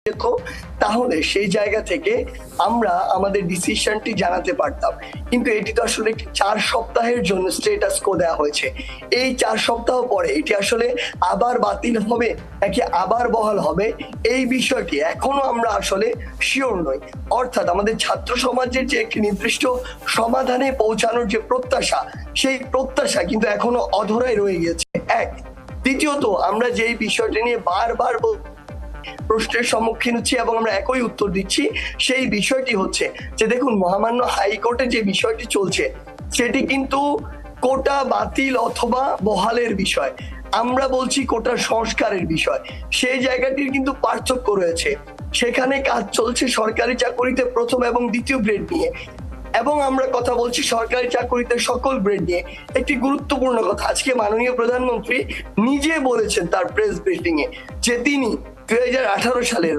যেত, তাহলে সেই জায়গা থেকে আমরা আমাদের ডিসিশনটি জানাতে পারতাম। কিন্তু এটি তো আসলে একটি 4 সপ্তাহের জন্য স্ট্যাটাস কো দেওয়া হয়েছে। এই 4 সপ্তাহ পরে এটি আসলে আবার বাতিল হবে নাকি আবার বহাল হবে, এই বিষয়টি এখনো আমরা আসলে শিওর নই। অর্থাৎ আমাদের ছাত্র সমাজের যে একটি নির্দিষ্ট সমাধানে পৌঁছানোর যে প্রত্যাশা, সেই প্রত্যাশা কিন্তু এখনো অধরাই রয়ে গেছে। এক, দ্বিতীয়ত আমরা যেই বিষয়টা নিয়ে বারবার প্রশ্নের সম্মুখীন হচ্ছি এবং আমরা একই উত্তর দিচ্ছি, সেই বিষয়টি হচ্ছে যে দেখুন, মহামান্য হাইকোর্টে যে বিষয়টি চলছে সেটি কিন্তু কোটা বাতিল অথবা বহালের বিষয়। আমরা বলছি কোটার সংস্কারের বিষয়। সেই জায়গাটির কিন্তু পার্থক্য রয়েছে। সেখানে কাজ চলছে সরকারি চাকরিতে প্রথম এবং দ্বিতীয় গ্রেড নিয়ে, এবং আমরা কথা বলছি সরকারি চাকরিতে সকল গ্রেড নিয়ে। একটি গুরুত্বপূর্ণ কথা, আজকে মাননীয় প্রধানমন্ত্রী নিজে বলেছেন তার প্রেস ব্রিফিং এ যে তিনি 2018 সালের